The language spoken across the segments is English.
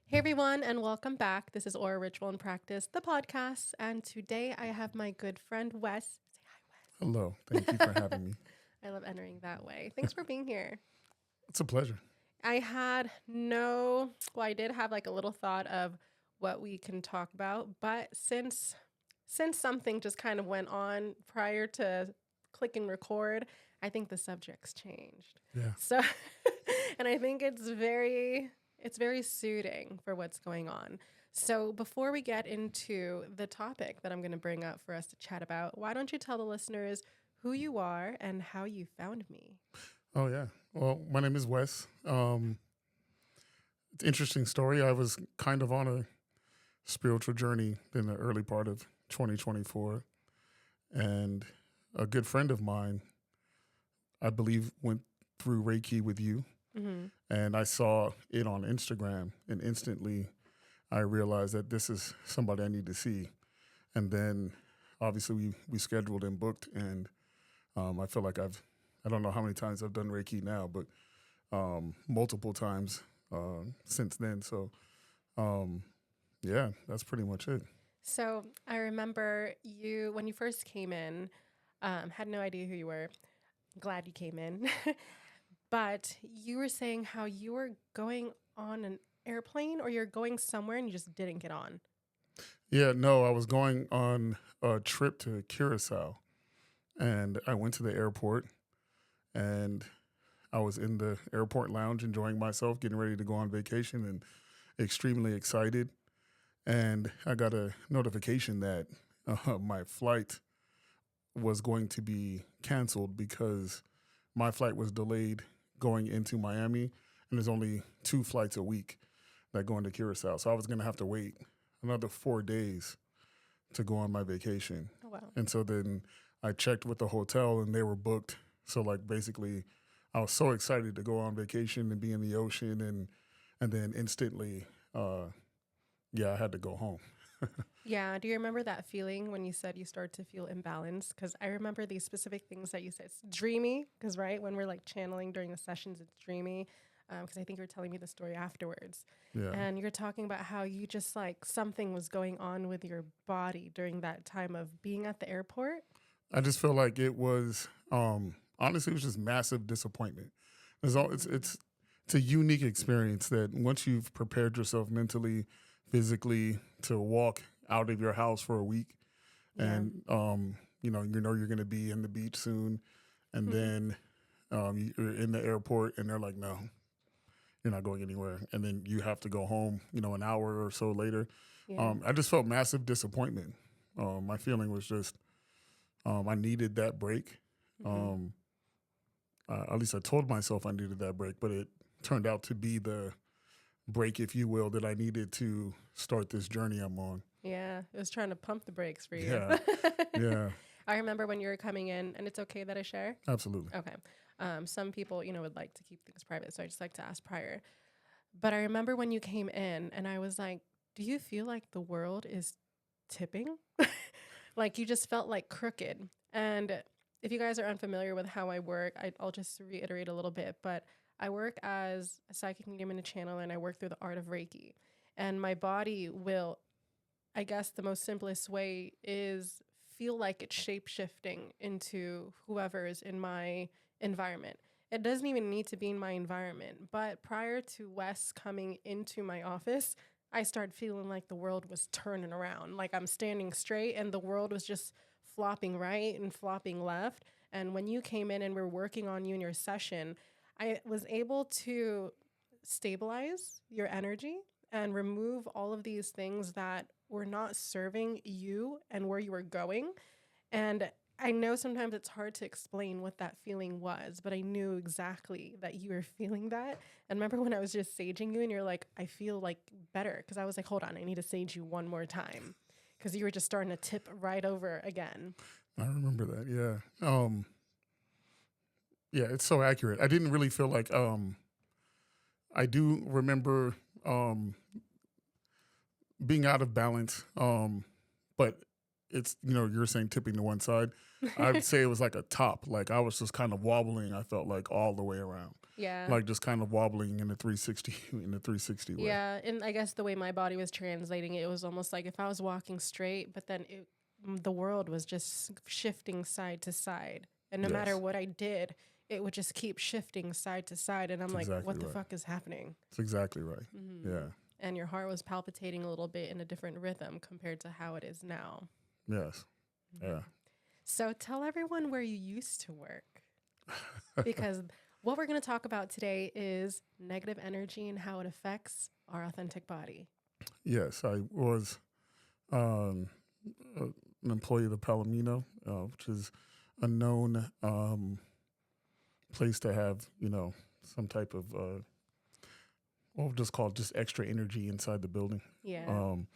Hey everyone, and welcome back. This is Aura Ritual and Practice, the podcast, and today I have my good friend Wes. Say Hello. Thank hi, you for Wes. having me. I love entering that way. Thanks for being here. It's a pleasure. I did have like a little thought of what we can talk about, but since something just kind of went on prior to clicking record, I think the subject's changed. Yeah. So, and I think it's very suiting for what's going on. So, before we get into the topic that I'm going to bring up for us to chat about, why don't you tell the listeners who you are and how you found me? Oh, yeah. Well, my name is Wes. It's an interesting story. I was kind of on a spiritual journey in the early part of 2024. And a good friend of mine, I believe, went through Reiki with you. Mm-hmm. And I saw it on Instagram. And instantly, I realized that this is somebody I need to see. And then, obviously, we scheduled and booked. And I feel like I don't know how many times I've done Reiki now, but multiple times since then. So, um, yeah, that's pretty much it. So I remember you when you first came in, had no idea who you were. Glad you came in. But you were saying how you were going on an airplane or you're going somewhere and you just didn't get on. Yeah, no, I was going on a trip to Curacao and I went to the airport and I was in the airport lounge enjoying myself, getting ready to go on vacation and extremely excited. And I got a notification that my flight was going to be canceled because my flight was delayed going into Miami, and there's only 2 flights a week that go into Curacao. So I was going to have to wait another 4 days to go on my vacation. Oh wow. And so then I checked with the hotel, and they were booked. So like basically, I was so excited to go on vacation and be in the ocean, and then instantly, yeah, I had to go home. Yeah. Do you remember that feeling when you said you started to feel imbalanced? Because I remember these specific things that you said. It's dreamy, because, right, when we're like channeling during the sessions, it's dreamy. Because I think you were telling me the story afterwards. Yeah. And you're talking about how you just like something was going on with your body during that time of being at the airport. I just feel like it was honestly it was just massive disappointment. It's a unique experience that once you've prepared yourself mentally, physically to walk out of your house for a week, Yeah. and you know you're going to be in the beach soon, and then you're in the airport and they're like, no, you're not going anywhere, and then you have to go home, an hour or so later. Yeah. I just felt massive disappointment. My feeling was just I needed that break. Hmm. Um, at least I told myself I needed that break, but it turned out to be the break, if you will, that I needed to start this journey I'm on. Yeah. It was trying to pump the brakes for you. Yeah, yeah, I remember when you were coming in, and it's okay that I share. absolutely. Okay. Some people, would like to keep things private, so I just like to ask prior. But I remember when you came in, and I was like, "Do you feel like the world is tipping?" Like you just felt like crooked. And if you guys are unfamiliar with how I work, I'll just reiterate a little bit. But I work as a psychic medium and a channeler, and I work through the art of Reiki. And my body will, I guess, the most simplest way is feel like it's shape shifting into whoever is in my environment. It doesn't even need to be in my environment. But prior to Wes coming into my office, I started feeling like the world was turning around. Like I'm standing straight and the world was just flopping right and flopping left. And when you came in and we're working on you in your session, I was able to stabilize your energy and remove all of these things that were not serving you and where you were going. And I know sometimes it's hard to explain what that feeling was, but I knew exactly that you were feeling that. And remember when I was just saging you and you're like, I feel like better. Cause I was like, hold on, I need to sage you one more time. Cause you were just starting to tip right over again. I remember that. Yeah, yeah, it's so accurate. I didn't really feel like I do remember um, being out of balance, but it's you're saying tipping to one side. I would say it was like a top. Like I was just kind of wobbling. I felt like all the way around. Yeah. like just kind of wobbling in the 360 in the 360 way. Yeah, and I guess the way my body was translating it, it was almost like if I was walking straight, but then the world was just shifting side to side. And no matter Yes, what I did, it would just keep shifting side to side. And I'm it's like, exactly what the right. fuck is happening? It's exactly right. Hmm. Yeah. And your heart was palpitating a little bit in a different rhythm compared to how it is now. Yes. Mhm. Yeah. So tell everyone where you used to work, because what we're going to talk about today is negative energy and how it affects our authentic body. Yes, I was um, an employee of the Palomino, which is a known place to have, some type of what we'll just call just extra energy inside the building, Yeah. um,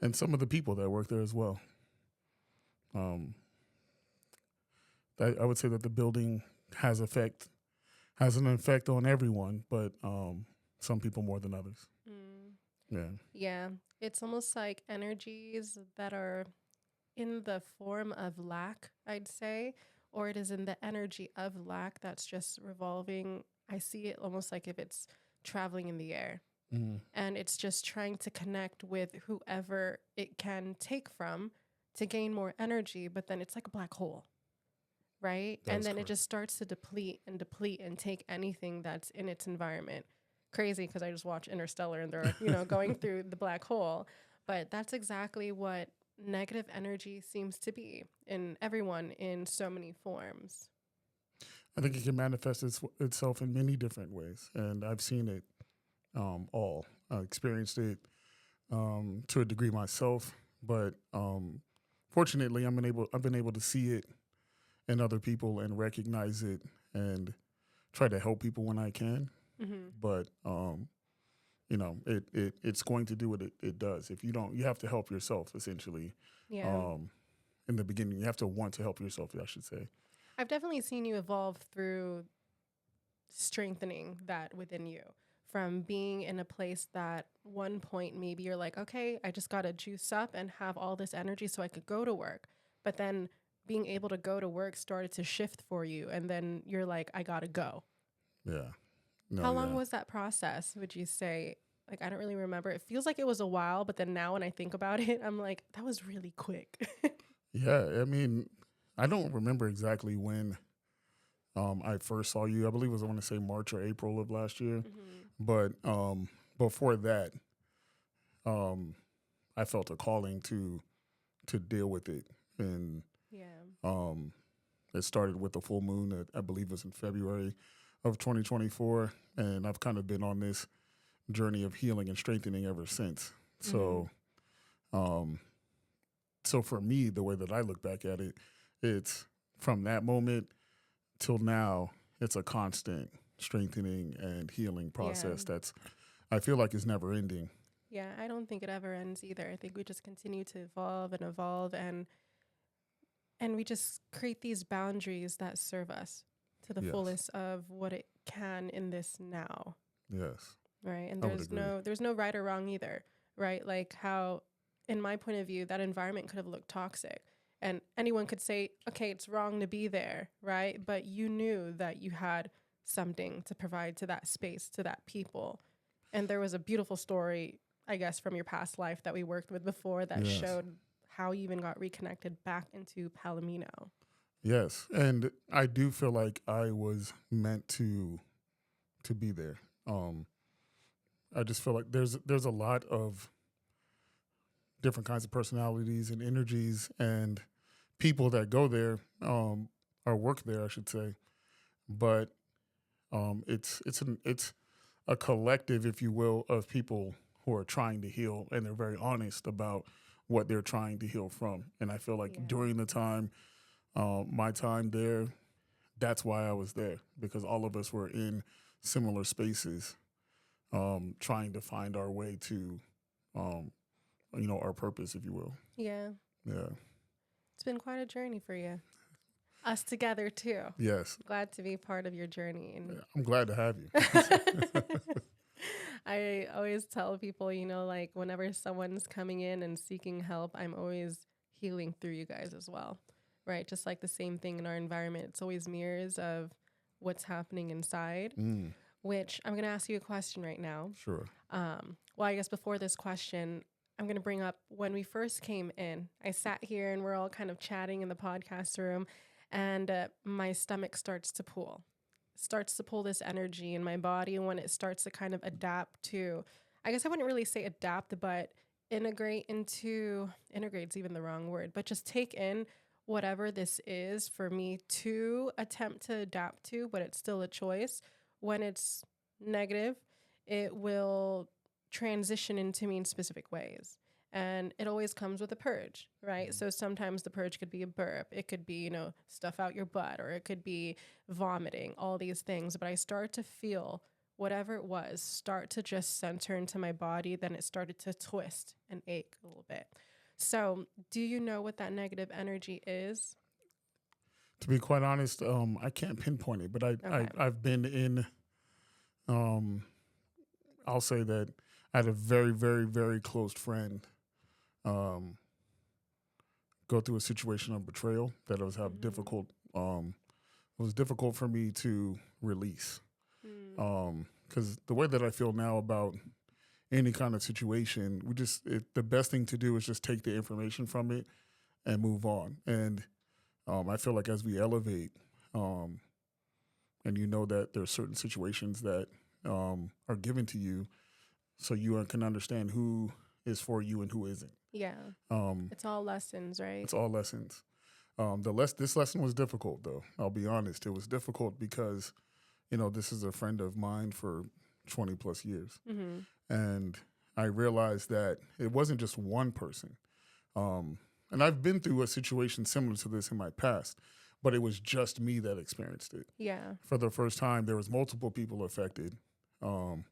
and some of the people that work there as well. Um, I would say that the building has an effect on everyone, but some people more than others. Mm. Yeah. Yeah. It's almost like energies that are in the form of lack, I'd say, or it is in the energy of lack that's just revolving. I see it almost like if it's traveling in the air Mm, and it's just trying to connect with whoever it can take from to gain more energy, but then it's like a black hole, right? And that's then it correct. just starts to deplete and take anything that's in its environment. Crazy because I just watched Interstellar and they're, going through the black hole. But that's exactly what negative energy seems to be in everyone in so many forms. I think it can manifest itself in many different ways, and I've seen it all. I experienced it to a degree myself, but fortunately, I've been able to see it in other people and recognize it and try to help people when I can. Hmm. But it's going to do what it does. If you don't, you have to help yourself essentially. Yeah. Um, in the beginning, you have to want to help yourself. I should say. I've definitely seen you evolve through strengthening that within you from being in a place that one point maybe you're like, okay, I just got to juice up and have all this energy so I could go to work. But then being able to go to work started to shift for you. And then you're like, I got to go. Yeah. No. How long Yeah. was that process, would you say? Like, I don't really remember. It feels like it was a while, but then now when I think about it, I'm like, that was really quick. Yeah. I mean, I don't remember exactly when I first saw you. I believe it was, I want to say, March or April of last year. Hmm. But before that, um, I felt a calling to deal with it, and Yeah. um, it started with the full moon. That I believe was in February of 2024, and I've kind of been on this journey of healing and strengthening ever since. Hmm. Um, so for me, the way that I look back at it, it's from that moment till now. It's a constant strengthening and healing Yeah. process that's I feel like is never ending. Yeah, I don't think it ever ends either. I think we just continue to evolve and we just create these boundaries that serve us to the Yes, fullest of what it can in this now, yes, right? And I would agree. there's no right or wrong either, right? Like how in my point of view that environment could have looked toxic and anyone could say, "Okay, it's wrong to be there," right? But you knew that you had something to provide to that space, to that people. And there was a beautiful story, I guess, from your past life that we worked with before that Yes, showed how you even got reconnected back into Palomino. yes, and I do feel like I was meant to be there. Um, I just feel like there's a lot of different kinds of personalities and energies and people that go there or work there, I should say. But it's a collective, if you will, of people who are trying to heal, and they're very honest about what they're trying to heal from. And I feel like Yeah. during the time, my time there, that's why I was there because all of us were in similar spaces, trying to find our way to, um, our purpose, if you will. Yeah. Yeah. It's been quite a journey for you. Us together too. Yes. Glad to be part of your journey. And I'm glad to have you. I always tell people, like whenever someone's coming in and seeking help, I'm always healing through you guys as well. Right? Just like the same thing in our environment. It's always mirrors of what's happening inside. Mm. which I'm going to ask you a question right now. Sure. Well, I guess before this question, I'm going to bring up when we first came in. I sat here and we're all kind of chatting in the podcast room, and my stomach starts to pull this energy in my body. And when it starts to kind of adapt to, I guess I wouldn't really say adapt, but integrate's even the wrong word, but just take in whatever this is for me to attempt to adapt to, but it's still a choice. When it's negative, it will transition into me in specific ways. And it always comes with a purge, right? So sometimes the purge could be a burp. It could be, stuff out your butt, or it could be vomiting, all these things. But I start to feel whatever it was start to just center into my body. Then it started to twist and ache a little bit. So do you know what that negative energy is? To be quite honest, I can't pinpoint it, but I've been in, I'll say that I had a very, very, very close friend go through a situation of betrayal that was difficult. It was difficult for me to release. Because the way that I feel now about any kind of situation, the best thing to do is just take the information from it and move on. And I feel like as we elevate, and you know that there are certain situations that are given to you, so you can understand who is for you and who isn't. Yeah. It's all lessons, right? It's all lessons. This lesson was difficult, though. I'll be honest. It was difficult because, this is a friend of mine for 20 plus years. Mm-hmm. And I realized that it wasn't just one person. And I've been through a situation similar to this in my past, but it was just me that experienced it. Yeah. For the first time, there was multiple people affected. And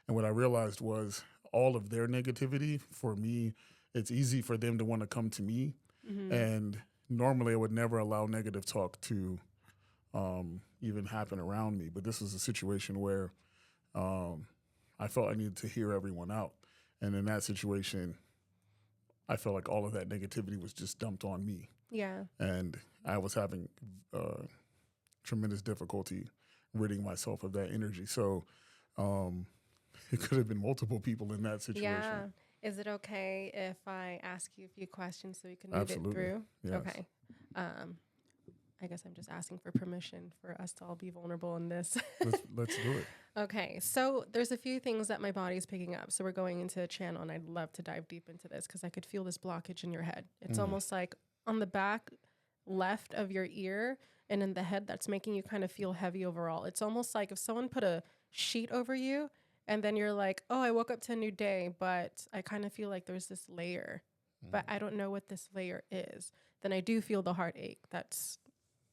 what I realized was all of their negativity, for me, it's easy for them to want to come to me. Mm-hmm. And normally I would never allow negative talk to even happen around me. But this was a situation where I felt I needed to hear everyone out. And in that situation, I felt like all of that negativity was just dumped on me. Yeah. And I was having tremendous difficulty ridding myself of that energy. So it could have been multiple people in that situation. Yeah. Is it okay if I ask you a few questions so we can move Absolutely. it through? Yes. Okay. I guess I'm just asking for permission for us to all be vulnerable in this. Let's do it. Okay. So there's a few things that my body's picking up. So we're going into a channel, and I'd love to dive deep into this because I could feel this blockage in your head. It's almost like on the back left of your ear and in the head that's making you kind of feel heavy overall. It's almost like if someone put a sheet over you and then you're like, oh, I woke up to a new day, but I kind of feel like there's this layer, but I don't know what this layer is. Then I do feel the heartache that's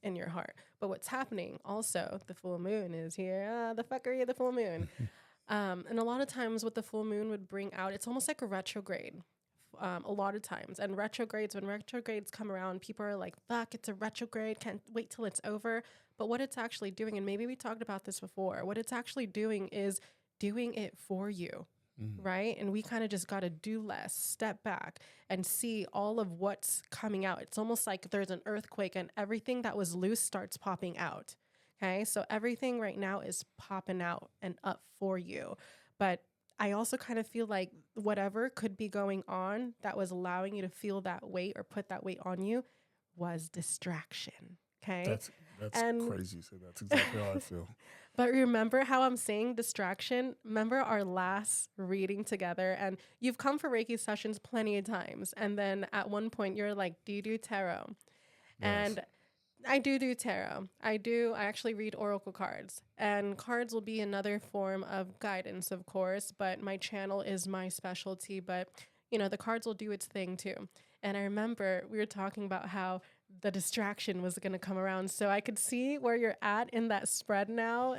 in your heart. But what's happening also, the full moon is here. The fuckery of the full moon. And a lot of times what the full moon would bring out, it's almost like a retrograde. A lot of times. And when retrogrades come around, people are like, fuck, it's a retrograde, can't wait till it's over. But what it's actually doing, and maybe we talked about this before, what it's actually doing is doing it for you, right? And we kind of just got to do less, step back and see all of what's coming out. It's almost like there's an earthquake and everything that was loose starts popping out. Okay. So everything right now is popping out and up for you. But I also kind of feel like whatever could be going on that was allowing you to feel that weight or put that weight on you was distraction. Okay. That's crazy. So that's exactly how I feel. But remember how I'm saying distraction? Remember our last reading together, and you've come for Reiki sessions plenty of times. And then at one point you're like, do you do tarot? Yes. And I do tarot. I actually read oracle cards, and cards will be another form of guidance, of course, but my channel is my specialty, but the cards will do its thing too. And I remember we were talking about how the distraction was going to come around. So I could see where you're at in that spread now.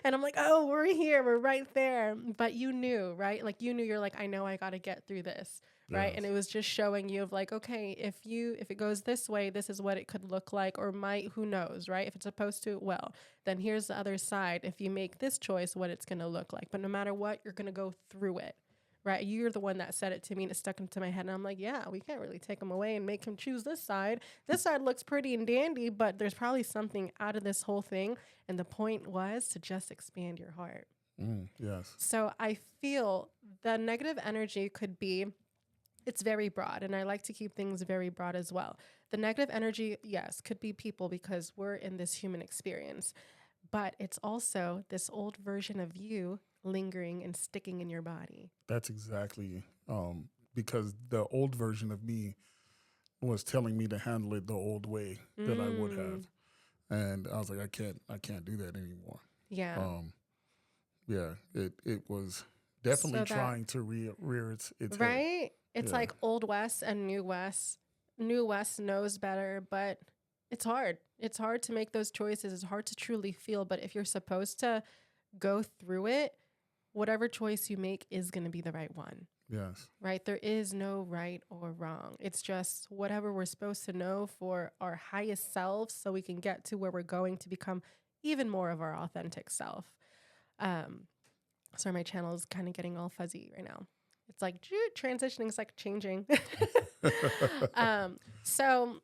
And I'm like, oh, we're here. We're right there. But you knew, right? Like you're like, I know I got to get through this. Right. Yes. And it was just showing you of like, okay, if it goes this way, this is what it could look like, or who knows, right? If it's supposed to, well, then here's the other side. If you make this choice, what it's going to look like. But no matter what, you're going to go through it. right? You're the one that said it to me and it stuck into my head. And I'm like, yeah, we can't really take him away and make him choose this side. This side looks pretty and dandy, but there's probably something out of this whole thing. And the point was to just expand your heart. Yes. So I feel the negative energy could be, it's very broad, and I like to keep things very broad as well. The negative energy, yes, could be people because we're in this human experience, but it's also this old version of you lingering and sticking in your body. That's exactly because the old version of me was telling me to handle it the old way that I would have, and I was like, I can't do that anymore. Yeah. Yeah, it was definitely So that, trying to rear its head. right? It's Yeah. like Old West and New West. New West knows better, but it's hard. It's hard to make those choices. It's hard to truly feel. But if you're supposed to go through it, whatever choice you make is going to be the right one, Yes. right? There is no right or wrong. It's just whatever we're supposed to know for our highest selves so we can get to where we're going to become even more of our authentic self. Sorry, my channel is kind of getting all fuzzy right now. It's like transitioning is like changing. So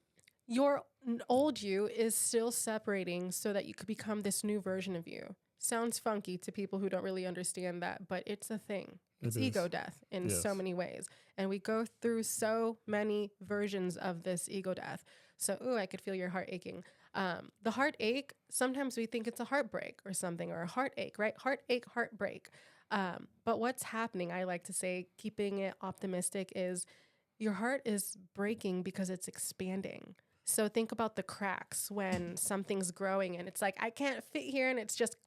your old you is still separating so that you could become this new version of you. Sounds funky to people who don't really understand that, but it's a thing. It's ego death in so many ways. And we go through so many versions of this ego death. So, I could feel your heart aching. The heartache, sometimes we think it's a heartbreak or something, or a heartache, right? Heartache, heartbreak. But what's happening, I like to say, keeping it optimistic, is your heart is breaking because it's expanding. So think about the cracks when something's growing and it's like, I can't fit here. And it's just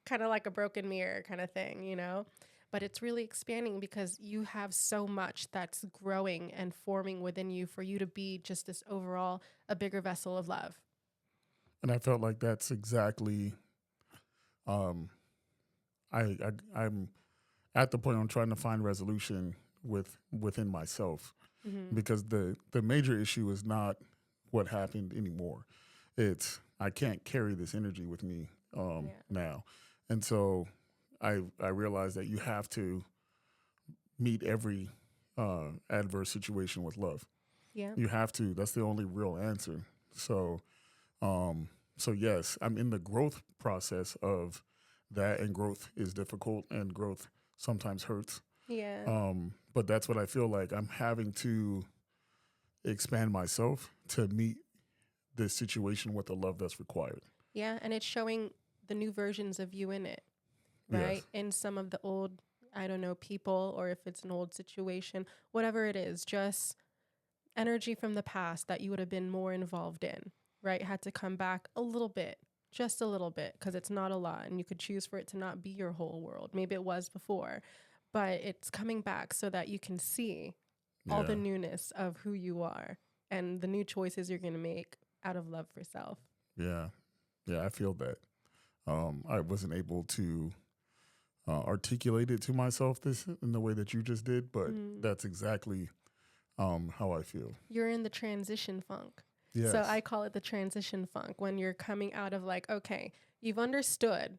kind of like a broken mirror kind of thing, you know? But it's really expanding because you have so much that's growing and forming within you for you to be just this overall, a bigger vessel of love. And I felt like that's exactly, um, I'm at the point I'm trying to find resolution within myself, because the major issue is not what happened anymore. It's I can't carry this energy with me now, and so I realized that you have to meet every adverse situation with love. Yeah. You have to. That's the only real answer. So, so yes, I'm in the growth process of that, and growth is difficult, and growth sometimes hurts. Yeah. But that's what I feel like. I'm having to expand myself to meet this situation with the love that's required. Yeah. And it's showing the new versions of you in it, right? Yes. In some of the old, I don't know, people, or if it's an old situation, whatever it is, just energy from the past that you would have been more involved in, right? Had to come back a little bit, just a little bit, because it's not a lot. And you could choose for it to not be your whole world. Maybe it was before, but it's coming back so that you can see all the newness of who you are and the new choices you're going to make out of love for self. Yeah. I feel that. I wasn't able to articulate it to myself this in the way that you just did, but that's exactly how I feel. You're in the transition funk. Yes. So I call it the transition funk, when you're coming out of like, okay, you've understood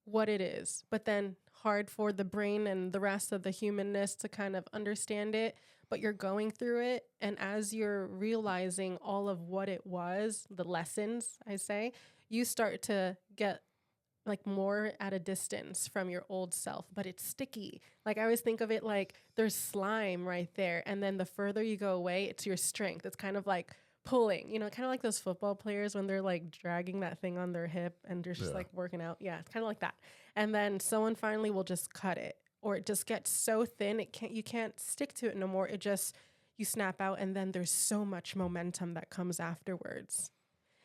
what it is, but then hard for the brain and the rest of the humanness to kind of understand it, but you're going through it. And as you're realizing all of what it was, the lessons, I say, you start to get like more at a distance from your old self, but it's sticky. Like I always think of it like there's slime right there. And then the further you go away, it's your strength. It's kind of like pulling, you know, kind of like those football players when they're like dragging that thing on their hip and they're just like working out. Yeah, it's kind of like that. And then someone finally will just cut it, or it just gets so thin you can't stick to it no more. It just, you snap out, and then there's so much momentum that comes afterwards.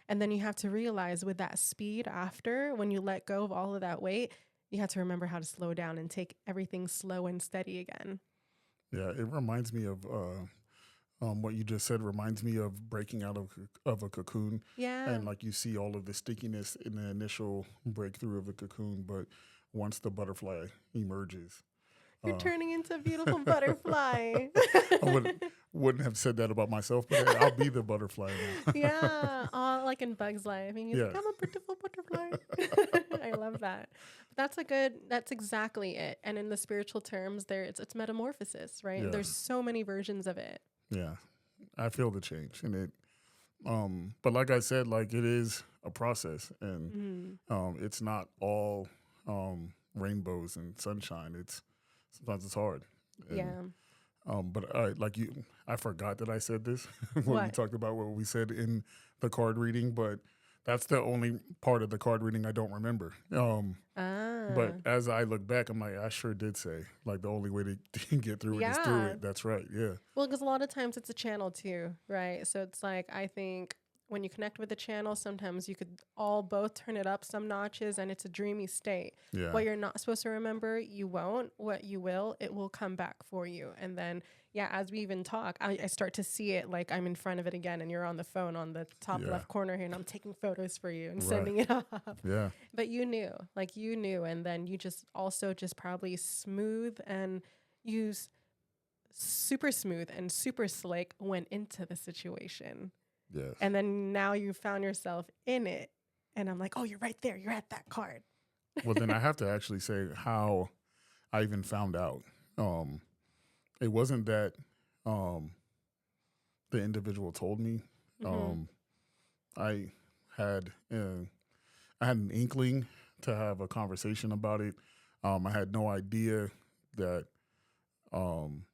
And then you have to realize with that speed after, when you let go of all of that weight, you have to remember how to slow down and take everything slow and steady again. Yeah, it reminds me of what you just said. Reminds me of breaking out of a cocoon. Yeah. And like you see all of the stickiness in the initial breakthrough of the cocoon, but once the butterfly emerges, You're Uh, turning into a beautiful butterfly. I wouldn't have said that about myself, but hey, I'll be the butterfly now. Yeah, all like in Bug's Life. And he's like, Yeah. I'm a beautiful butterfly. I love that. That's exactly it. And in the spiritual terms, it's metamorphosis, right? And Yeah. there's so many versions of it. Yeah. I feel the change, and but like I said, like it is a process, and Mm. it's not all rainbows and sunshine. Sometimes it's hard, and Yeah. but like I forgot that I said this when we What? talked about what we said in the card reading, but that's the only part of the card reading I don't remember. But Ah. as I look back, I'm like, I sure did say like the only way to get through it is through Yeah. it. That's right. Yeah. Well, because a lot of times it's a channel too, right? So it's like, I think when you connect with the channel, sometimes you could all both turn it up some notches and it's a dreamy state. Yeah. What you're not supposed to remember, you won't. What you will, it will come back for you. And then, yeah, as we even talk, I start to see it like I'm in front of it again and you're on the phone on the top Yeah. left corner here and I'm taking photos for you and Right. sending it off. Yeah. But you knew. And then you just also just probably smooth and use super smooth and super slick went into the situation. Yes. And then now you found yourself in it. And I'm like, oh, you're right there. You're at that card. Well, then I have to actually say how I even found out. It wasn't that the individual told me. Mhm. I had I had an inkling to have a conversation about it. I had no idea that um,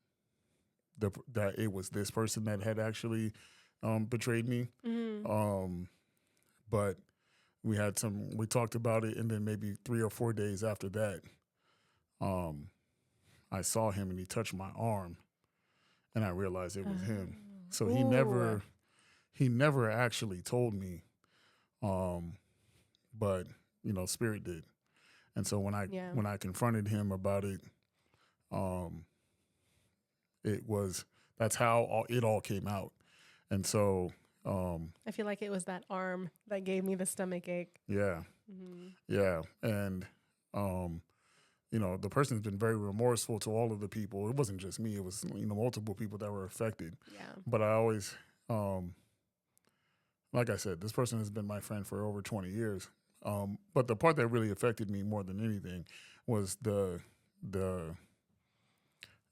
that it was this person that had actually betrayed me. Mhm. But we talked about it, and then maybe 3 or 4 days after that, I saw him and he touched my arm, and I realized it was him. So Ooh. he never actually told me, but Spirit did. And so Yeah. when I confronted him about it, um, that's how it all came out. And so I feel like it was that arm that gave me the stomach ache. yeah, Mhm. yeah, and the person's been very remorseful to all of the people. It wasn't just me; it was multiple people that were affected. Yeah. But I always, like I said, this person has been my friend for over 20 years. But the part that really affected me more than anything was the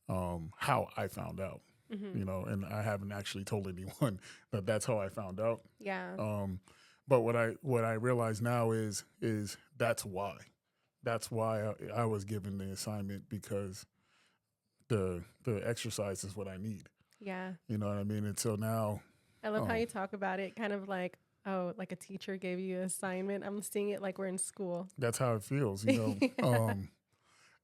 how I found out. Mhm. And I haven't actually told anyone that that's how I found out. Yeah. But what I realize now is that's why. That's why I was given the assignment, because the exercise is what I need. Yeah. You know what I mean? And so now, I love how um, you talk about it, kind of like, oh, like a teacher gave you an assignment. I'm seeing it like we're in school. that's how it feels. Yeah.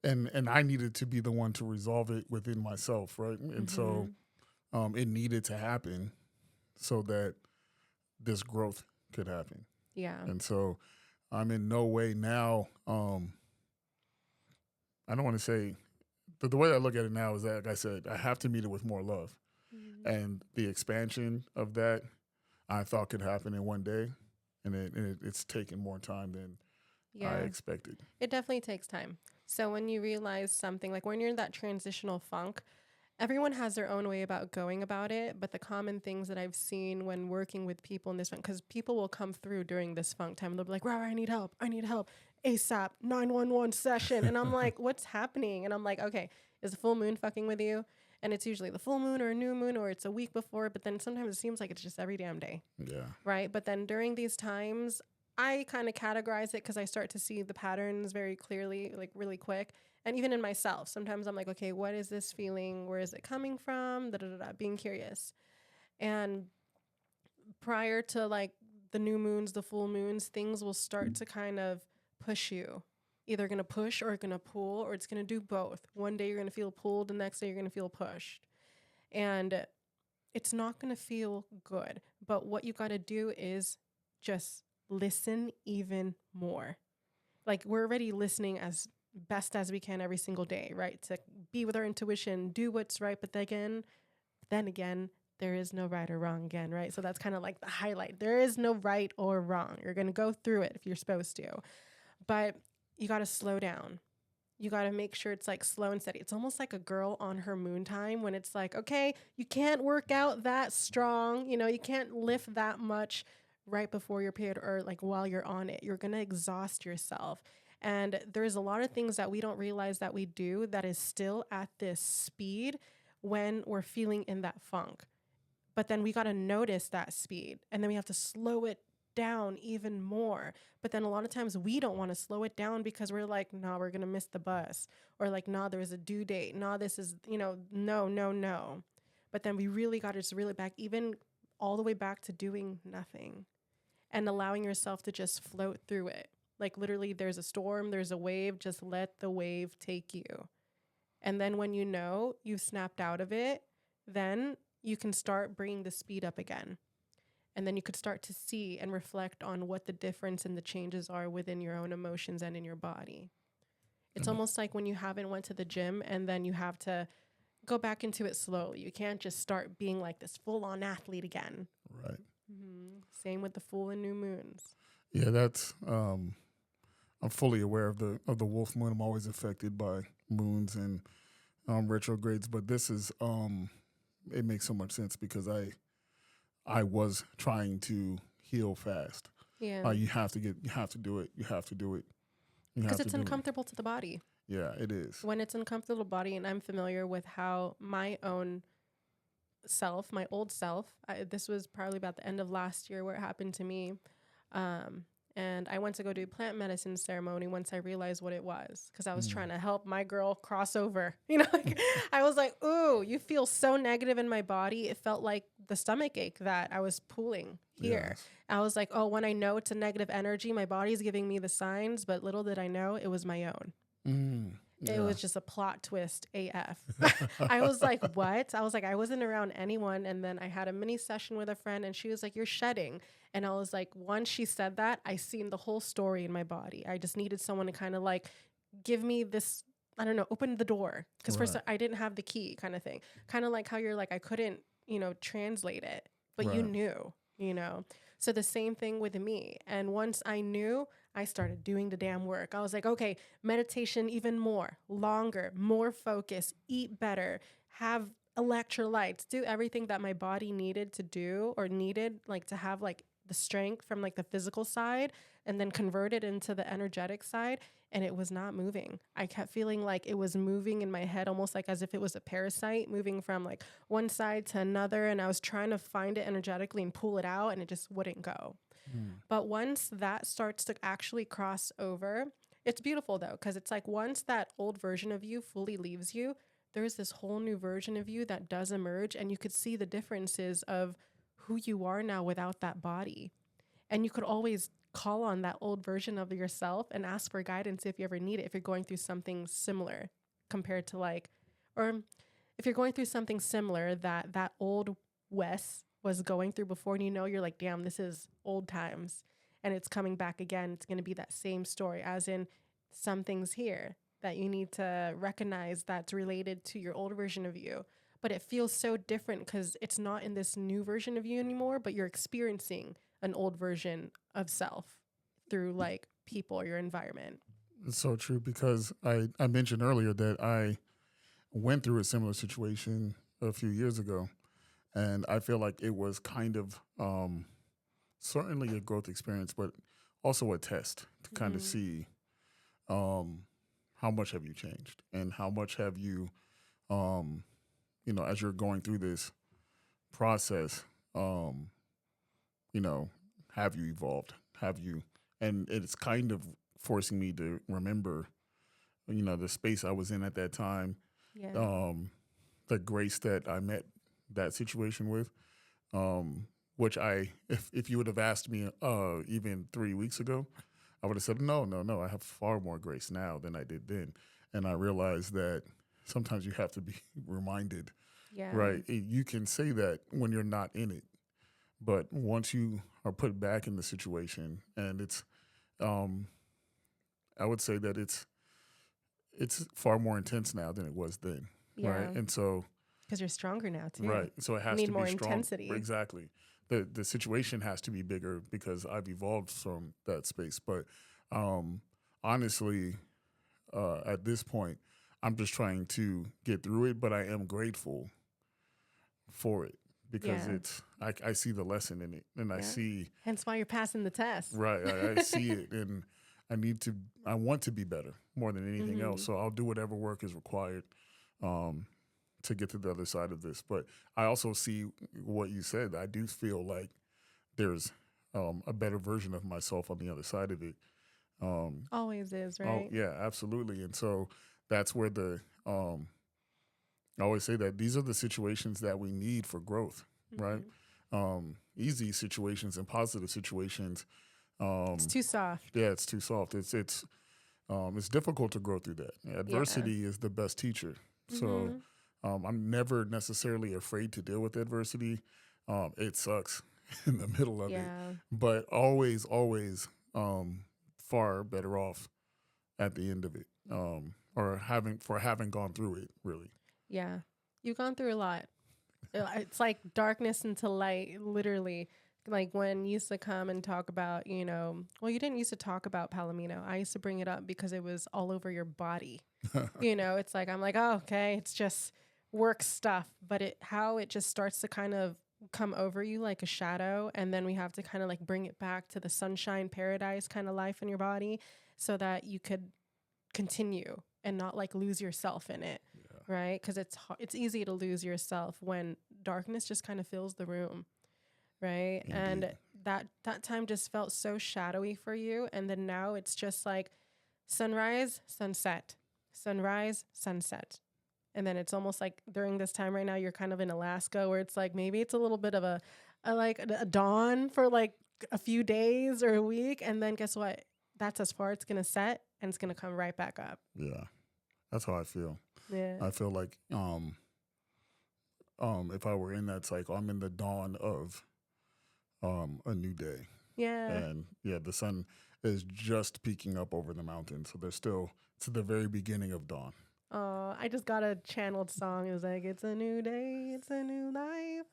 And I needed to be the one to resolve it within myself, right? And so Mhm. it needed to happen so that this growth could happen. Yeah. And so I'm in no way now. I don't want to say the way I look at it now is that, like I said, I have to meet it with more love, Mhm. and the expansion of that I thought could happen in one day, and it's taken more time than I Yeah. expected. It definitely takes time. So when you realize something, like when you're in that transitional funk, everyone has their own way about going about it. But the common things that I've seen when working with people in this funk, because people will come through during this funk time, they'll be like, Rara, I need help. I need help. ASAP, 911 session. And I'm like, what's happening? And I'm like, okay, is the full moon fucking with you? And it's usually the full moon or a new moon or it's a week before. But then sometimes it seems like it's just every damn day. Yeah. Right. But then during these times, I kind of categorize it because I start to see the patterns very clearly, like really quick. And even in myself, sometimes I'm like, okay, what is this feeling? Where is it coming from? Da, da, da, da, being curious. And prior to like the new moons, the full moons, things will start to kind of push you. Either going to push or going to pull, or it's going to do both. One day you're going to feel pulled, the next day you're going to feel pushed. And it's not going to feel good. But what you got to do is just listen even more. Like we're already listening as best as we can every single day, right? To be with our intuition, do what's right. But then again, there is no right or wrong again, right? So that's kind of like the highlight. There is no right or wrong. You're going to go through it if you're supposed to. But you got to slow down. you got to make sure it's like slow and steady. It's almost like a girl on her moon time when it's like, okay, you can't work out that strong. You know, you can't lift that much right before your period or like while you're on it. You're going to exhaust yourself. And there's a lot of things that we don't realize that we do that is still at this speed when we're feeling in that funk. But then we got to notice that speed and then we have to slow it down even more. But then a lot of times we don't want to slow it down because we're like, no, we're going to miss the bus. Or like, no, there's a due date. No, this is, you know, no, no, no. But then we really got to just reel it back, even all the way back to doing nothing and allowing yourself to just float through it. Like literally, there's a storm, there's a wave, just let the wave take you. And then when you know you've snapped out of it, then you can start bringing the speed up again. And then you could start to see and reflect on what the difference and the changes are within your own emotions and in your body. It's almost like when you haven't went to the gym and then you have to go back into it slowly. You can't just start being like this full-on athlete again. Right. Same with the full and new moons. Yeah, that's I'm fully aware of the wolf moon. I'm always affected by moons and retrogrades, but this is it makes so much sense because I was trying to heal fast. Yeah. You have to do it. You have to do it. Because it's uncomfortable to the body. Yeah, it is. When it's uncomfortable to the body, and I'm familiar with how my own self, my old self, this was probably about the end of last year where it happened to me. And I went to go do plant medicine ceremony once I realized what it was because I was trying to help my girl cross over. You know, like, I was like, ooh, you feel so negative in my body. It felt like the stomach ache that I was pulling here. Yes. I was like, oh, when I know it's a negative energy, my body's giving me the signs, but little did I know it was my own. Yeah. It was just a plot twist AF. I was like, what? I was like, I wasn't around anyone. And then I had a mini session with a friend and she was like, you're shedding. And I was like, once she said that, I seen the whole story in my body. I just needed someone to kind of like give me this, I don't know, open the door. Because first I didn't have the key kind of thing. Kind of like how you're like, I couldn't, translate it, but you knew, So the same thing with me. And once I knew, I started doing the damn work. I was like, okay, meditation even more, longer, more focus, eat better, have electrolytes, do everything that my body needed to do or needed like to have like the strength from like the physical side and then convert it into the energetic side. And it was not moving. I kept feeling like it was moving in my head, almost like as if it was a parasite moving from like one side to another. And I was trying to find it energetically and pull it out and it just wouldn't go. But once that starts to actually cross over, it's beautiful though, because it's like once that old version of you fully leaves you, there's this whole new version of you that does emerge and you could see the differences of who you are now without that body. And you could always call on that old version of yourself and ask for guidance if you ever need it, if you're going through something similar compared to like, or if you're going through something similar that old Wes was going through before and you're like, damn, this is old times and it's coming back again. It's going to be that same story as in some things here that you need to recognize that's related to your old version of you. But it feels so different because it's not in this new version of you anymore, but you're experiencing an old version of self through like people or your environment. It's so true because I mentioned earlier that I went through a similar situation a few years ago. And I feel like it was kind of certainly a growth experience, but also a test to kind of see how much have you changed and how much have you, as you're going through this process, have you evolved? Have you? And it's kind of forcing me to remember, the space I was in at that time, the grace that I met that situation with, which if you would have asked me even 3 weeks ago, I would have said, no, I have far more grace now than I did then. And I realized that sometimes you have to be reminded, right? You can say that when you're not in it, but once you are put back in the situation and it's, I would say that it's far more intense now than it was then, right? And so, because you're stronger now too. Right. So it has you need to more be strong. Intensity. Exactly. The situation has to be bigger because I've evolved from that space. But honestly, at this point, I'm just trying to get through it, but I am grateful for it because Yeah. I see the lesson in it, and I Yeah. see Hence why you're passing the test. right. I see it, and I want to be better more than anything else. So I'll do whatever work is required um, to get to the other side of this. But I also see what you said. I do feel like there's a better version of myself on the other side of it. Always is, Oh right? yeah, absolutely. And so that's where I always say that these are the situations that we need for growth, right? Easy situations and positive situations. It's too soft. Yeah, it's too soft. It's difficult to grow through that. Yeah. Adversity is the best teacher. So I'm never necessarily afraid to deal with adversity. It sucks in the middle of it, Yeah. but always far better off at the end of it, or having gone through it. Really, Yeah. You've gone through a lot. It's like darkness into light, literally. Like when you used to come and talk about, well, you didn't used to talk about Palomino. I used to bring it up because it was all over your body. It's like, I'm like, oh, okay, it's just work stuff. But how it just starts to kind of come over you like a shadow. And then we have to kind of like bring it back to the sunshine paradise kind of life in your body so that you could continue and not like lose yourself in it. Right? Because it's easy to lose yourself when darkness just kind of fills the room. Right. indeed. And that time just felt so shadowy for you. And then now it's just like sunrise, sunset, sunrise, sunset. And then it's almost like during this time right now, you're kind of in Alaska where it's like maybe it's a little bit of a dawn for like a few days or a week. And then guess what? That's as far it's going to set and it's going to come right back up. Yeah, that's how I feel. Yeah. I feel like if I were in that cycle, I'm in the dawn of a new day. Yeah. And yeah, the sun is just peeking up over the mountain. So it's the very beginning of dawn. I just got a channeled song. It was like, it's a new day, it's a new life.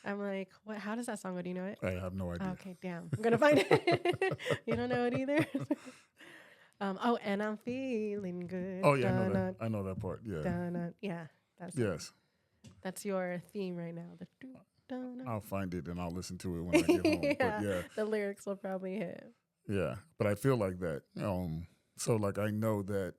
I'm like, what? How does that song go? Do you know it? I have no idea. Okay, damn. I'm going to find it. You don't know it either? And I'm feeling good. Oh yeah, I know that. I know that part. Yeah. Yeah. That's your theme right now. I'll find it and I'll listen to it when I get home. Yeah, But yeah, the lyrics will probably hit. yeah. But I feel like that. So like I know that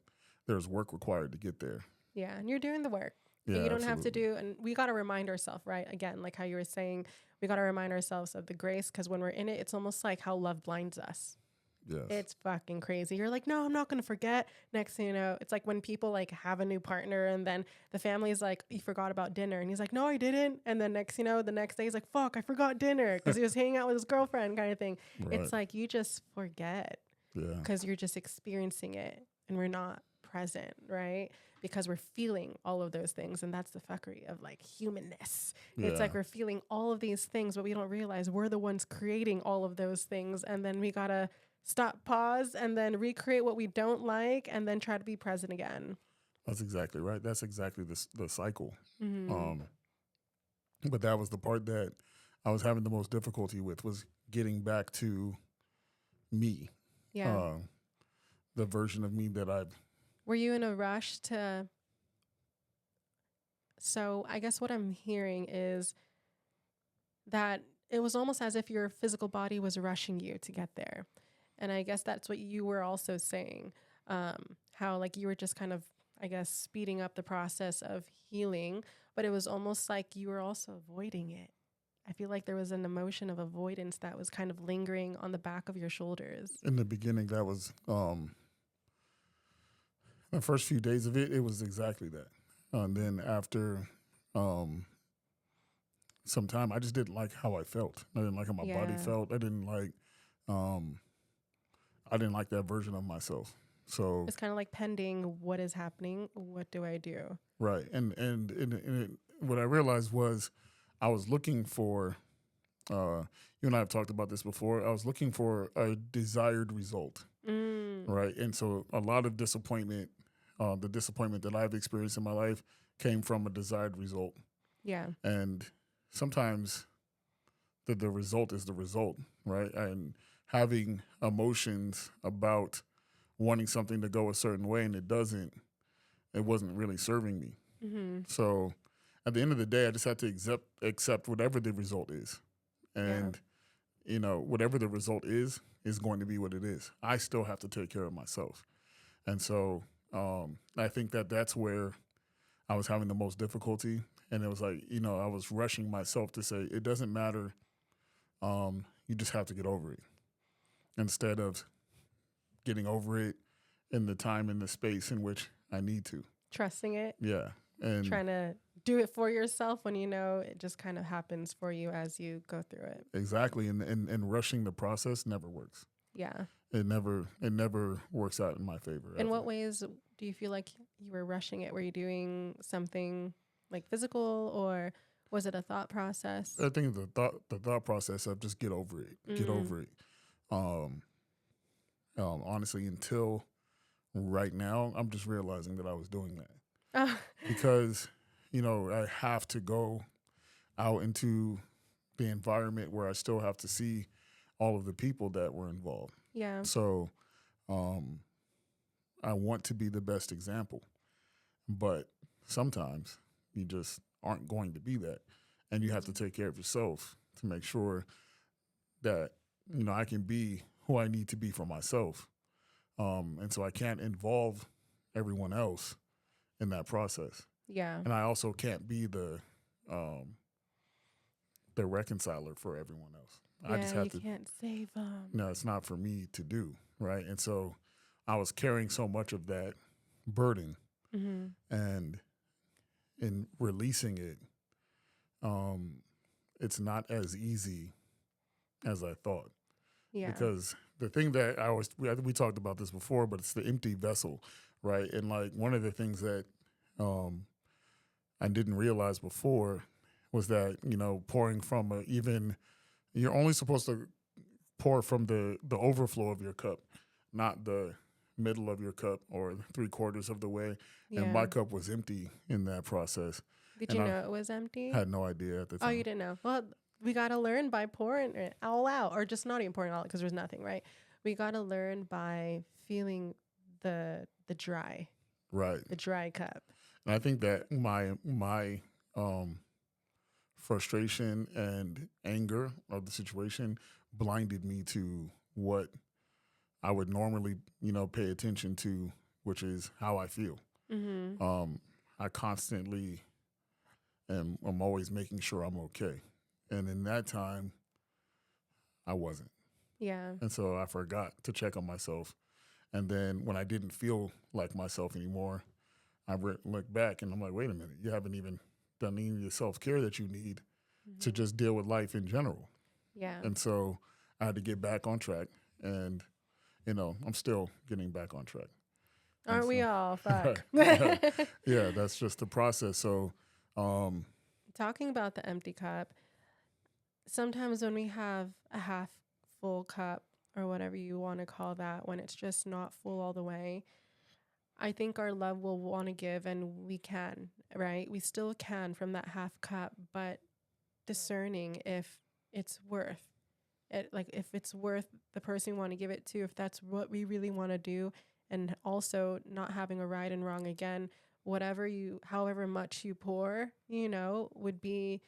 there's work required to get there. Yeah, and you're doing the work. Yeah, You don't have to absolutely. and we got to remind ourselves, right? Again, like how you were saying, we got to remind ourselves of the grace because when we're in it, it's almost like how love blinds us. Yes. It's fucking crazy. You're like, no, I'm not going to forget. Next thing you know, it's like when people like have a new partner and then the family's like, you forgot about dinner. And he's like, no, I didn't. And then next, the next day he's like, fuck, I forgot dinner because he was hanging out with his girlfriend kind of thing. Right. It's like you just forget Yeah. because you're just experiencing it and we're not present, right? Because we're feeling all of those things. And that's the fuckery of like humanness. It's like we're feeling all of these things, but we don't realize we're the ones creating all of those things. And then we got to stop, pause, and then recreate what we don't like and then try to be present again. That's exactly right. That's exactly the cycle. Mm-hmm. But that was the part that I was having the most difficulty with was getting back to me. Yeah. The version of me that I've. Were you in a rush to? So I guess what I'm hearing is that it was almost as if your physical body was rushing you to get there. And I guess that's what you were also saying, how like you were just kind of, I guess, speeding up the process of healing, but it was almost like you were also avoiding it. I feel like there was an emotion of avoidance that was kind of lingering on the back of your shoulders. In the beginning, that was the first few days of it. It was exactly that. And then after some time, I just didn't like how I felt. I didn't like how my body felt. I didn't like that version of myself. So it's kind of like pending what is happening. What do I do? Right. And what I realized was I was looking for, you and I have talked about this before. I was looking for a desired result. Right. And so a lot of disappointment, the disappointment that I've experienced in my life came from a desired result. Yeah. And sometimes the result is the result. Right. And having emotions about wanting something to go a certain way and it wasn't really serving me. Mm-hmm. So at the end of the day, I just had to accept whatever the result is. Yeah. And, whatever the result is going to be what it is. I still have to take care of myself. And so I think that's where I was having the most difficulty. And it was like, I was rushing myself to say, it doesn't matter. You just have to get over it. Instead of getting over it in the time and the space in which I need to. Trusting it. Yeah. And trying to do it for yourself when it just kind of happens for you as you go through it. exactly. And rushing the process never works. Yeah. It never works out in my favor. In ever. what ways do you feel like you were rushing it? Were you doing something like physical, or was it a thought process? I think the thought process of just get over it. Get over it. Honestly, until right now, I'm just realizing that I was doing that because, I have to go out into the environment where I still have to see all of the people that were involved. Yeah. So, I want to be the best example, but sometimes you just aren't going to be that, and you have to take care of yourself to make sure that I can be who I need to be for myself, and so I can't involve everyone else in that process, Yeah. and I also can't be the reconciler for everyone else. Yeah, I just have you can't save them. No, it's not for me to do, right? And so I was carrying so much of that burden, and in releasing it, it's not as easy as I thought. Yeah. Because the thing that we talked about this before, but it's the empty vessel, right? And like one of the things that I didn't realize before was that, pouring from you're only supposed to pour from the overflow of your cup, not the middle of your cup or 3/4 of the way. Yeah. And my cup was empty in that process. Did you know it was empty? I had no idea at the time. Oh, you didn't know. Well, we got to learn by pouring it all out, or just not even pouring it all out because there's nothing, right? We got to learn by feeling the dry, right, the dry cup. And I think that my frustration and anger of the situation blinded me to what I would normally, pay attention to, which is how I feel. Mm-hmm. I constantly I'm always making sure I'm okay. And in that time, I wasn't. Yeah. And so I forgot to check on myself. And then when I didn't feel like myself anymore, I looked back and I'm like, wait a minute, you haven't even done any of the self-care that you need to just deal with life in general. Yeah. And so I had to get back on track. And, I'm still getting back on track. Aren't we all? Fuck. Yeah, that's just the process. So talking about the empty cup, sometimes when we have a half full cup or whatever you want to call that, when it's just not full all the way, I think our love will want to give, and we can, right? We still can from that half cup, but discerning if it's worth it, like if it's worth the person we want to give it to, if that's what we really want to do, and also not having a right and wrong again. However much you pour, would be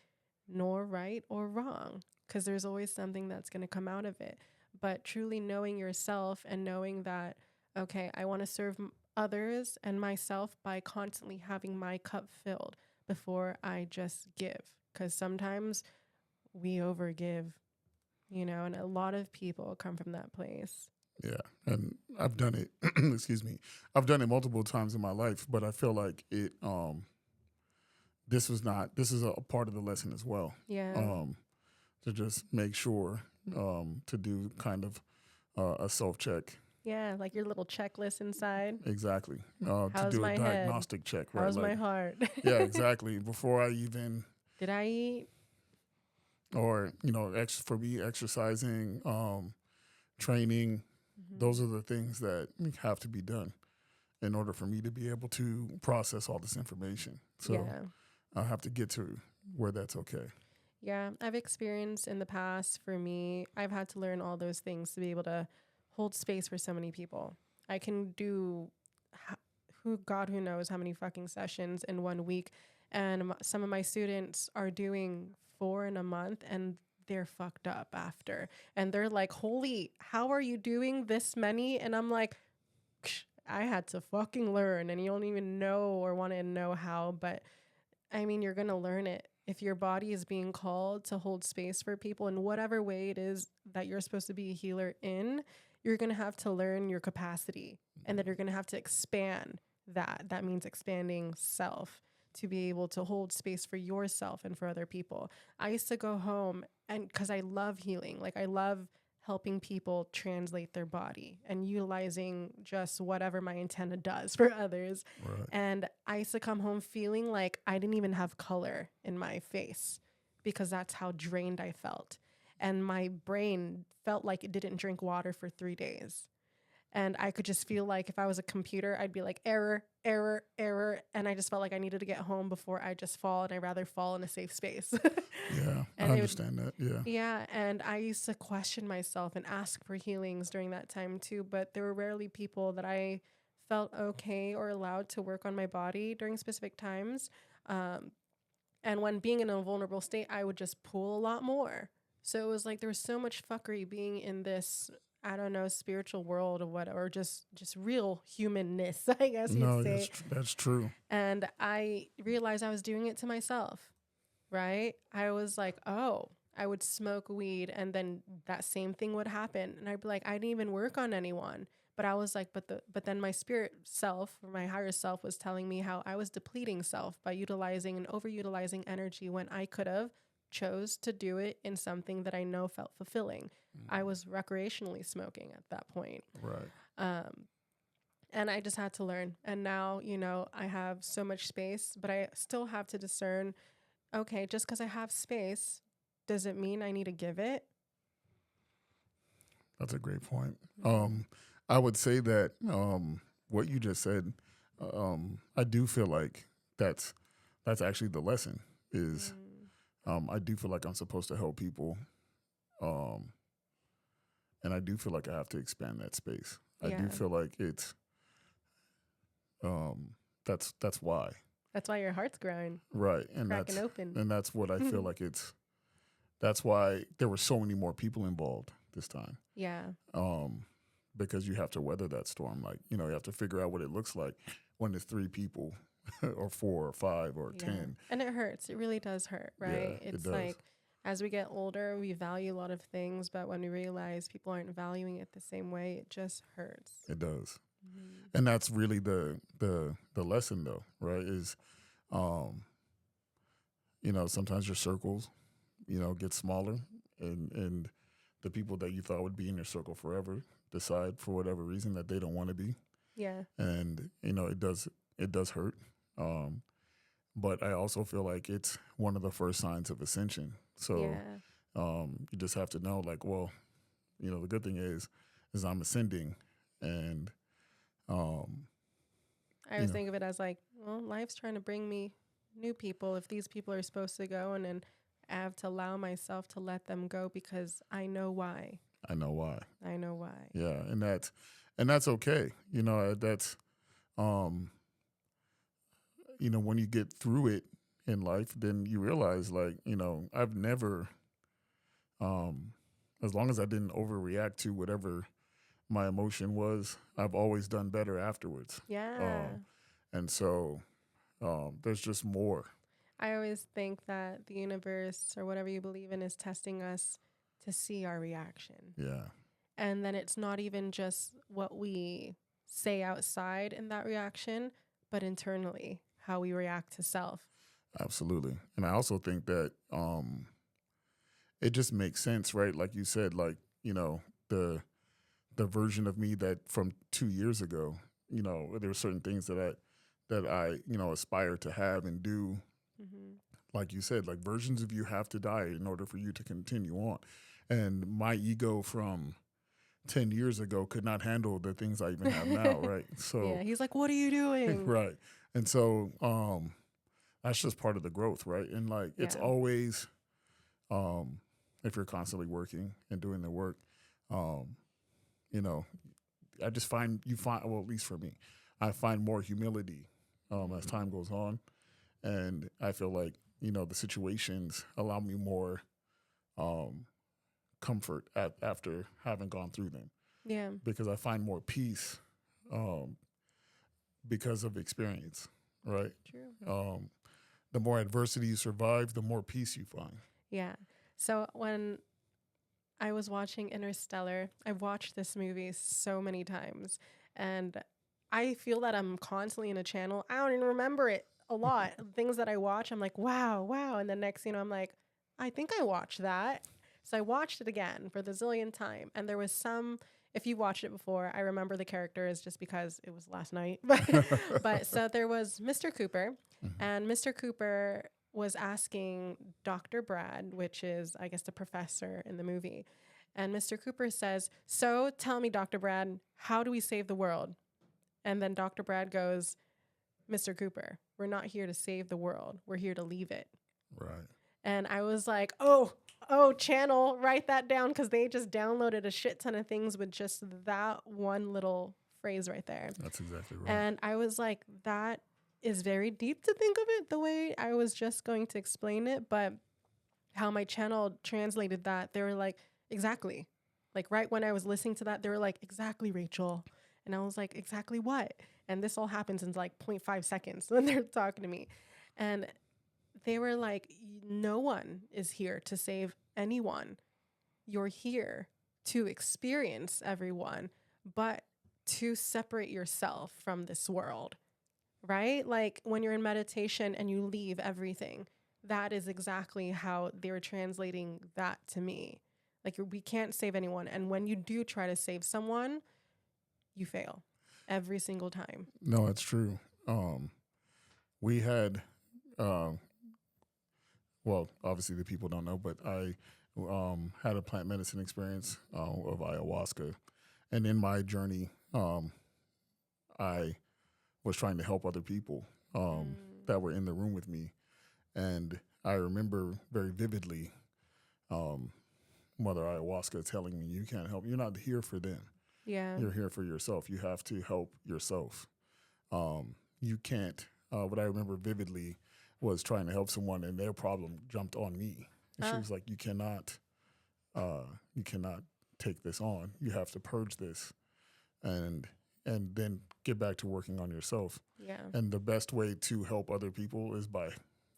nor right or wrong, because there's always something that's going to come out of it. But truly knowing yourself and knowing that, okay, I want to serve others and myself by constantly having my cup filled before I just give. Because sometimes we overgive, and a lot of people come from that place. Yeah, and I've done it. Excuse me. I've done it multiple times in my life, but I feel like it. This is a part of the lesson as well. Yeah. To just make sure to do kind of a self check. Yeah, like your little checklist inside. Exactly. To How's do my a diagnostic check. Right? How's my heart? Yeah, exactly. Before I even. Did I eat? Or for me, exercising, training. Those are the things that have to be done in order for me to be able to process all this information. So yeah. I have to get to where that's okay. Yeah, I've experienced in the past, for me, I've had to learn all those things to be able to hold space for so many people. I can do who knows how many fucking sessions in 1 week, and some of my students are doing 4 in a month, and they're fucked up after, and they're like, "Holy, how are you doing this many?" And I'm like, I had to fucking learn, and you don't even know or want to know how, but I mean, you're going to learn it. If your body is being called to hold space for people in whatever way it is that you're supposed to be a healer in, you're going to have to learn your capacity, and then you're going to have to expand that. That means expanding self to be able to hold space for yourself and for other people. I used to go home, and because I love healing, like I love helping people translate their body and utilizing just whatever my antenna does for others. Right. And I used to come home feeling like I didn't even have color in my face because that's how drained I felt. And my brain felt like it didn't drink water for 3 days. And I could just feel like if I was a computer, I'd be like, error, error, error. And I just felt like I needed to get home before I just fall. And I'd rather fall in a safe space. Yeah, I And it would, understand that. Yeah. yeah. And I used to question myself and ask for healings during that time too. But there were rarely people that I felt okay or allowed to work on my body during specific times. Um, and when being in a vulnerable state, I would just pull a lot more. So it was like there was so much fuckery being in this, I don't know, spiritual world or what, or just real humanness, I guess you'd No, say. that's true. And I realized I was doing it to myself, right? I was like, oh, I would smoke weed and then that same thing would happen. And I'd be like, I didn't even work on anyone. But I was like, but then my spirit self or my higher self was telling me how I was depleting self by utilizing and overutilizing energy when I could have chose to do it in something that I know felt fulfilling. I was recreationally smoking at that point. Right. Um, and I just had to learn. And now, I have so much space, but I still have to discern, okay, just because I have space, does it mean I need to give it? That's a great point. Mm-hmm. I would say that what you just said, I do feel like that's actually the lesson is I do feel like I'm supposed to help people, um, and I do feel like I have to expand that space. I Yeah. do feel like it's that's why. That's why your heart's growing, Right, and cracking open. that's what I feel like it's. That's why there were so many more people involved this time. Yeah. Because you have to weather that storm. Like, you have to figure out what it looks like when there's 3 people or 4 or 5 or Yeah. 10. And it hurts. It really does hurt, right? Yeah, it It's does. like as we get older, we value a lot of things, but when we realize people aren't valuing it the same way, it just hurts. It does. Mm-hmm. And that's really the lesson though, right? Is sometimes your circles, get smaller and the people that you thought would be in your circle forever decide for whatever reason that they don't want to be. Yeah. And it does hurt. But I also feel like it's one of the first signs of ascension. So Yeah. you just have to know, like, well, the good thing is I'm ascending, and I always think of it as like, well, life's trying to bring me new people. If these people are supposed to go, and then I have to allow myself to let them go because I know why. I know why. I know why. Yeah, and that's okay. That's when you get through it in life, then you realize, like, I've never, as long as I didn't overreact to whatever my emotion was, I've always done better afterwards. Yeah. And so there's just more. I always think that the universe or whatever you believe in is testing us to see our reaction. Yeah. And then it's not even just what we say outside in that reaction, but internally, how we react to self. Absolutely. And I also think that it just makes sense, right? Like you said, like, the version of me that from 2 years ago, there are certain things that I aspire to have and do. Mm-hmm. Like you said, like versions of you have to die in order for you to continue on. And my ego from 10 years ago could not handle the things I even have now, right? So yeah, he's like, what are you doing? right. And so that's just part of the growth, right? And like it's always if you're constantly working and doing the work, I just well, at least for me, I find more humility as time goes on, and I feel like the situations allow me more comfort after having gone through them. Yeah. Because I find more peace because of experience, right? True. The more adversity you survive, the more peace you find. Yeah. So when I was watching Interstellar, I've watched this movie so many times, and I feel that I'm constantly in a channel. I don't even remember it a lot. Things that I watch, I'm like, wow, wow. And the next, I'm like, I think I watched that. So I watched it again for the zillionth time. And there was if you watched it before, I remember the characters just because it was last night. But so there was Mr. Cooper, and Mr. Cooper was asking Dr. Brad, which is, I guess, the professor in the movie. And Mr. Cooper says, "So tell me, Dr. Brad, how do we save the world?" And then Dr. Brad goes, "Mr. Cooper, we're not here to save the world. We're here to leave it." Right. And I was like, channel, write that down, because they just downloaded a shit ton of things with just that one little phrase right there. That's exactly right. And I was like, that is very deep to think of it the way I was just going to explain it. But how my channel translated that, they were like, exactly. Like right when I was listening to that, they were like, exactly, Rachel. And I was like, exactly what? And this all happens in like 0.5 seconds when they're talking to me. And they were like, no one is here to save anyone. You're here to experience everyone, but to separate yourself from this world, right? Like when you're in meditation and you leave everything, that is exactly how they were translating that to me. Like we can't save anyone. And when you do try to save someone, you fail every single time. No, it's true. We had, well, obviously the people don't know, but I had a plant medicine experience of ayahuasca. And in my journey, I was trying to help other people that were in the room with me. And I remember very vividly Mother Ayahuasca telling me, you can't help. You're not here for them. Yeah. You're here for yourself. You have to help yourself. You can't. What I remember vividly was trying to help someone, and their problem jumped on me. And she was like, you cannot take this on. You have to purge this and then get back to working on yourself. Yeah. And the best way to help other people is by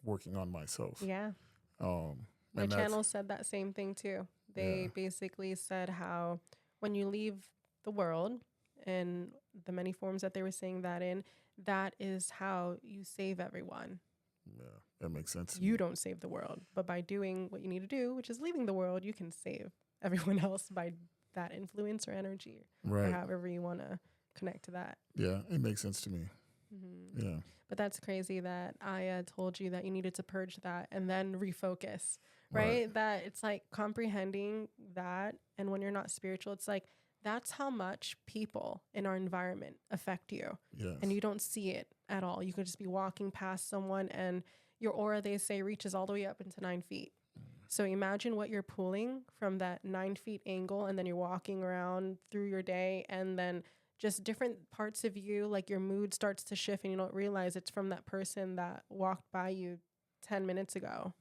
working on myself. Yeah. My channel said that same thing too. They basically said how when you leave the world in the many forms that they were saying that in, that is how you save everyone. Yeah, that makes sense. You don't save the world, but by doing what you need to do, which is leaving the world, you can save everyone else by that influence or energy, right? Or however you want to connect to that. Yeah, it makes sense to me. Mm-hmm. Yeah. But that's crazy that I told you that you needed to purge that and then refocus, right? That it's like comprehending that. And when you're not spiritual, it's like, that's how much people in our environment affect you. Yes. And you don't see it at all. You could just be walking past someone and your aura, they say, reaches all the way up into 9 feet. So imagine what you're pulling from that 9 feet angle, and then you're walking around through your day, and then just different parts of you, like your mood starts to shift and you don't realize it's from that person that walked by you 10 minutes ago.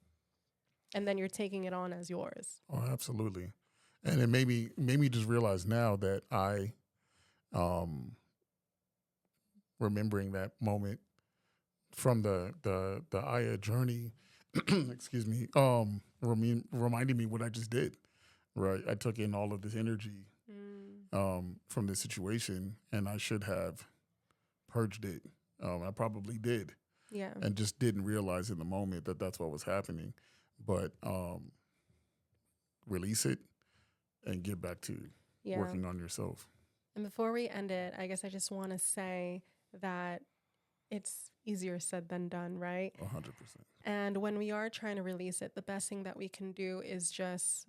And then you're taking it on as yours. Oh, absolutely. And it made me just realize now that I, remembering that moment from the Aya journey, excuse me, reminded me what I just did. Right, I took in all of this energy from this situation, and I should have purged it. I probably did, and just didn't realize in the moment that that's what was happening. But release it and get back to working on yourself. And before we end it, I guess I just want to say that it's easier said than done, right? 100%. And when we are trying to release it, the best thing that we can do is just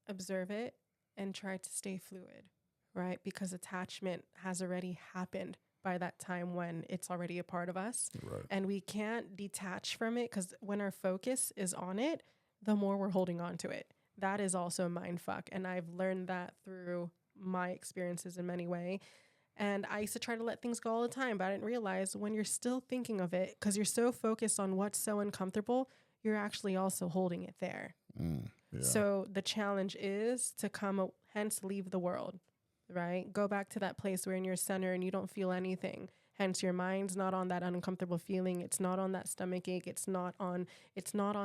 observe it and try to stay fluid, right? Because attachment has already happened by that time when it's already a part of us. Right. And we can't detach from it, because when our focus is on it, the more we're holding on to it. That is also a mind fuck. And I've learned that through my experiences in many ways. And I used to try to let things go all the time, but I didn't realize when you're still thinking of it, because you're so focused on what's so uncomfortable, you're actually also holding it there. Yeah. So the challenge is to hence leave the world, right? Go back to that place where in your center and you don't feel anything. Hence your mind's not on that uncomfortable feeling. It's not on that stomach ache. It's not on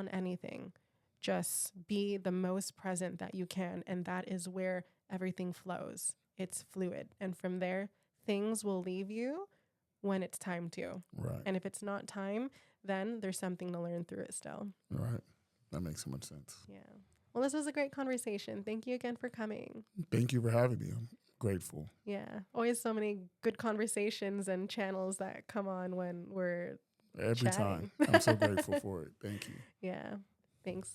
anything. Just be the most present that you can. And that is where everything flows. It's fluid. And from there, things will leave you when it's time to. Right. And if it's not time, then there's something to learn through it still. Right. That makes so much sense. Yeah. Well, this was a great conversation. Thank you again for coming. Thank you for having me. I'm grateful. Yeah. Always so many good conversations and channels that come on when we're Every chatting. time. I'm so grateful for it. Thank you. Yeah. Thanks.